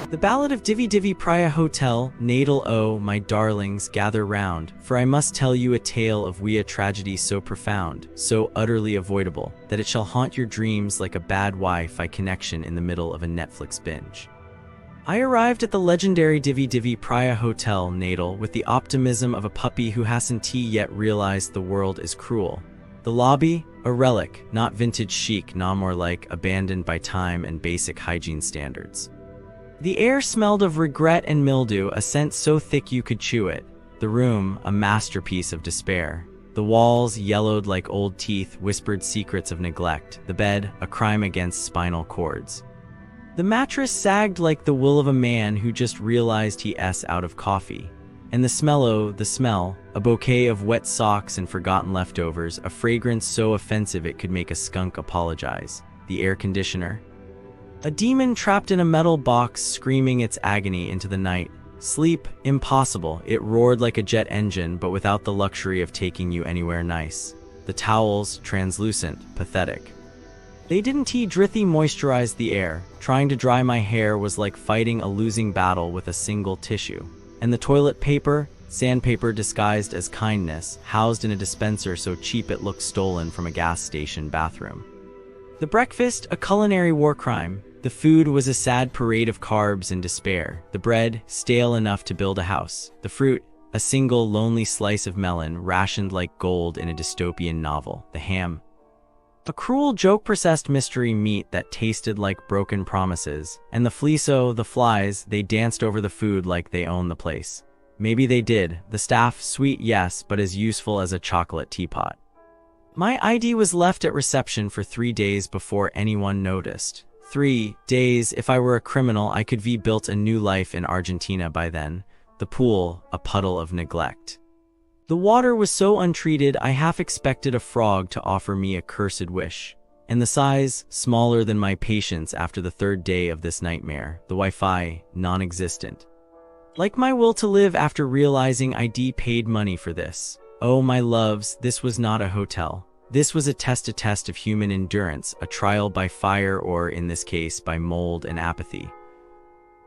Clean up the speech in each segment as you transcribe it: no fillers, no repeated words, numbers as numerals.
The Ballad of Divi Divi Praia Hotel, Natal. Oh, my darlings, gather round, for I must tell you a tale of a tragedy so profound, so utterly avoidable, that it shall haunt your dreams like a bad Wi-Fi connection in the middle of a Netflix binge. I arrived at the legendary Divi Divi Praia Hotel, Natal, with the optimism of a puppy who hasn't yet realized the world is cruel. The lobby, a relic, not vintage chic, nah, more like abandoned by time and basic hygiene standards. The air smelled of regret and mildew, a scent so thick you could chew it. The room, a masterpiece of despair. The walls, yellowed like old teeth, whispered secrets of neglect. The bed, a crime against spinal cords. The mattress sagged like the will of a man who just realized he's out of coffee. And the smell, a bouquet of wet socks and forgotten leftovers, a fragrance so offensive it could make a skunk apologize. The air conditioner. A demon trapped in a metal box screaming its agony into the night. Sleep, impossible. It roared like a jet engine, but without the luxury of taking you anywhere nice. The towels, translucent, pathetic. They didn't drithy moisturize the air. Trying to dry my hair was like fighting a losing battle with a single tissue. And the toilet paper, sandpaper disguised as kindness, housed in a dispenser so cheap it looked stolen from a gas station bathroom. The breakfast, a culinary war crime. The food was a sad parade of carbs and despair. The bread, stale enough to build a house. The fruit, a single lonely slice of melon rationed like gold in a dystopian novel. The ham, a cruel joke-processed mystery meat that tasted like broken promises. And the the flies, they danced over the food like they owned the place. Maybe they did. The staff, sweet yes, but as useful as a chocolate teapot. My ID was left at reception for 3 days before anyone noticed. 3 days. If I were a criminal, I could have built a new life in Argentina by then. The pool, a puddle of neglect. The water was so untreated I half expected a frog to offer me a cursed wish. And the size, smaller than my patience after the 3rd day of this nightmare. The Wi-Fi, non-existent. Like my will to live after realizing I'd paid money for this. Oh my loves, this was not a hotel. This was a test of human endurance, a trial by fire or, in this case, by mold and apathy.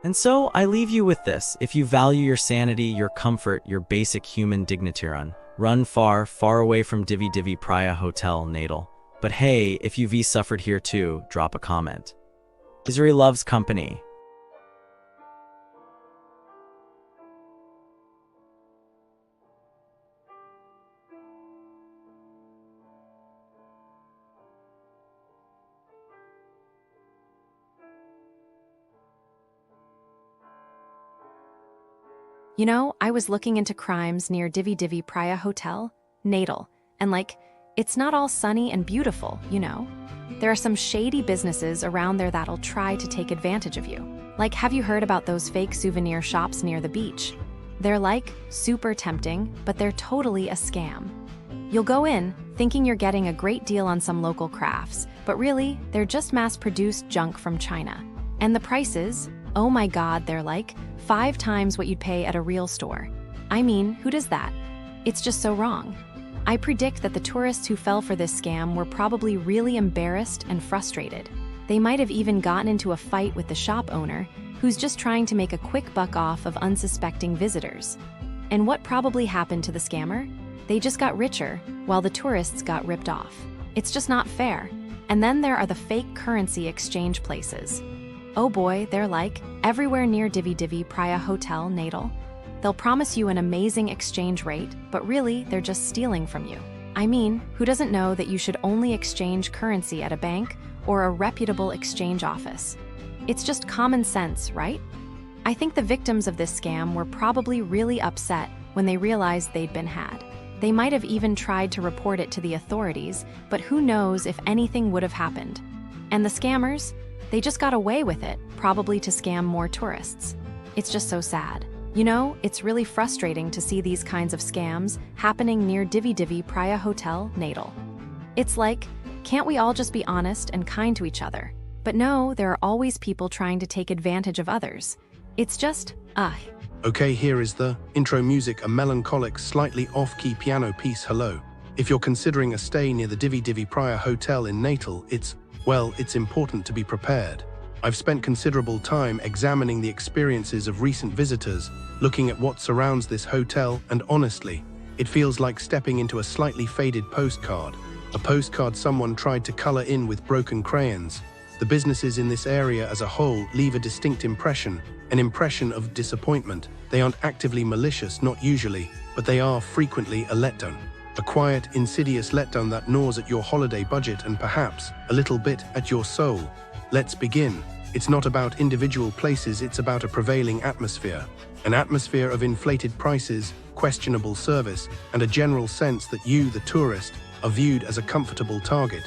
And so, I leave you with this. If you value your sanity, your comfort, your basic human dignity, run far, far away from Divi Divi Praia Hotel, Natal. But hey, if you've suffered here too, drop a comment. Israel loves company. You know, I was looking into crimes near Divi Divi Praia Hotel, Natal, and it's not all sunny and beautiful, you know. There are some shady businesses around there that'll try to take advantage of you. Have you heard about those fake souvenir shops near the beach? They're super tempting, but they're totally a scam. You'll go in thinking you're getting a great deal on some local crafts, but really, they're just mass-produced junk from China. And the prices, oh my god, they're 5 times what you'd pay at a real store. I mean, who does that? It's just so wrong. I predict that the tourists who fell for this scam were probably really embarrassed and frustrated. They might have even gotten into a fight with the shop owner, who's just trying to make a quick buck off of unsuspecting visitors. And what probably happened to the scammer? They just got richer, while the tourists got ripped off. It's just not fair. And then there are the fake currency exchange places. Oh boy, they're everywhere near Divi Divi Praia Hotel, Natal. They'll promise you an amazing exchange rate, but really, they're just stealing from you. I mean, who doesn't know that you should only exchange currency at a bank or a reputable exchange office? It's just common sense, right? I think the victims of this scam were probably really upset when they realized they'd been had. They might have even tried to report it to the authorities, but who knows if anything would have happened. And the scammers? They just got away with it, probably to scam more tourists. It's just so sad. You know, it's really frustrating to see these kinds of scams happening near Divi Divi Praia Hotel, Natal. It's can't we all just be honest and kind to each other? But no, there are always people trying to take advantage of others. It's just, Okay, here is the intro music, a melancholic, slightly off-key piano piece. Hello. If you're considering a stay near the Divi Divi Praia Hotel in Natal, it's Well, it's important to be prepared. I've spent considerable time examining the experiences of recent visitors, looking at what surrounds this hotel, and honestly, it feels like stepping into a slightly faded postcard. A postcard someone tried to color in with broken crayons. The businesses in this area as a whole leave a distinct impression, an impression of disappointment. They aren't actively malicious, not usually, but they are frequently a letdown. A quiet, insidious letdown that gnaws at your holiday budget and perhaps a little bit at your soul. Let's begin. It's not about individual places, it's about a prevailing atmosphere. An atmosphere of inflated prices, questionable service, and a general sense that you, the tourist, are viewed as a comfortable target.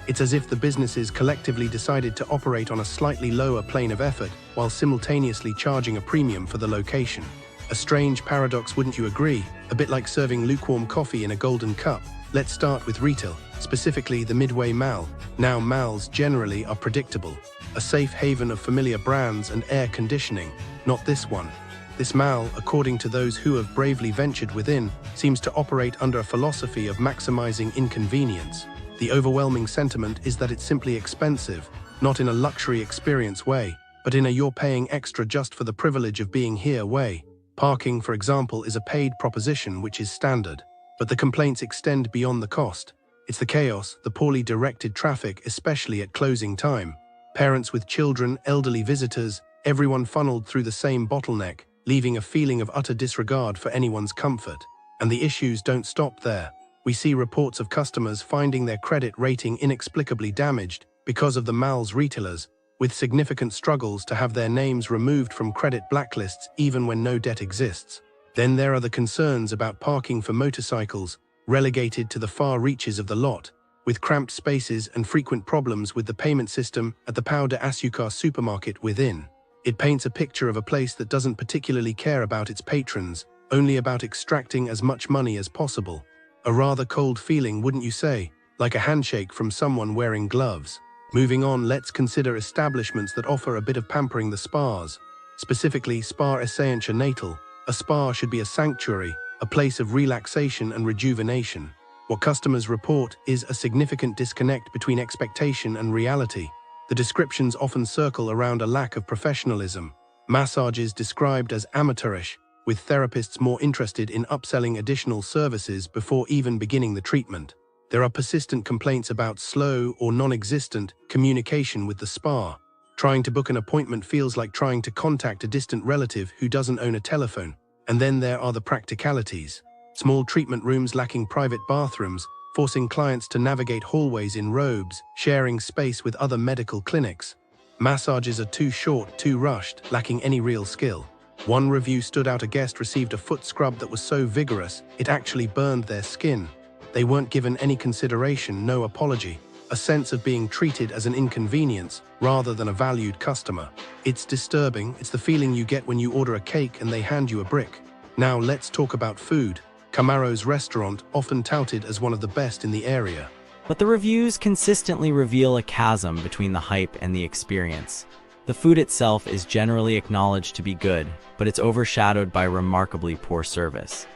It's as if the businesses collectively decided to operate on a slightly lower plane of effort while simultaneously charging a premium for the location. A strange paradox, wouldn't you agree? A bit like serving lukewarm coffee in a golden cup. Let's start with retail, specifically the Midway Mall. Now, malls generally are predictable, a safe haven of familiar brands and air conditioning. Not this one. This mall, according to those who have bravely ventured within, seems to operate under a philosophy of maximizing inconvenience. The overwhelming sentiment is that it's simply expensive, not in a luxury experience way, but in a you're paying extra just for the privilege of being here way. Parking, for example, is a paid proposition which is standard, but the complaints extend beyond the cost. It's the chaos, the poorly directed traffic, especially at closing time. Parents with children, elderly visitors, everyone funneled through the same bottleneck, leaving a feeling of utter disregard for anyone's comfort. And the issues don't stop there. We see reports of customers finding their credit rating inexplicably damaged because of the mall's retailers, with significant struggles to have their names removed from credit blacklists even when no debt exists. Then there are the concerns about parking for motorcycles, relegated to the far reaches of the lot, with cramped spaces and frequent problems with the payment system at the Pão de Açúcar supermarket within. It paints a picture of a place that doesn't particularly care about its patrons, only about extracting as much money as possible. A rather cold feeling, wouldn't you say? Like a handshake from someone wearing gloves. Moving on, let's consider establishments that offer a bit of pampering, the spas. Specifically, Spa Essência Natal. A spa should be a sanctuary, a place of relaxation and rejuvenation. What customers report is a significant disconnect between expectation and reality. The descriptions often circle around a lack of professionalism. Massages described as amateurish, with therapists more interested in upselling additional services before even beginning the treatment. There are persistent complaints about slow or non-existent communication with the spa. Trying to book an appointment feels like trying to contact a distant relative who doesn't own a telephone. And then there are the practicalities. Small treatment rooms lacking private bathrooms, forcing clients to navigate hallways in robes, sharing space with other medical clinics. Massages are too short, too rushed, lacking any real skill. One review stood out: a guest received a foot scrub that was so vigorous, it actually burned their skin. They weren't given any consideration, no apology. A sense of being treated as an inconvenience rather than a valued customer. It's disturbing. It's the feeling you get when you order a cake and they hand you a brick. Now let's talk about food. Camares Restaurant, often touted as one of the best in the area. But the reviews consistently reveal a chasm between the hype and the experience. The food itself is generally acknowledged to be good, but it's overshadowed by remarkably poor service.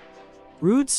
Rude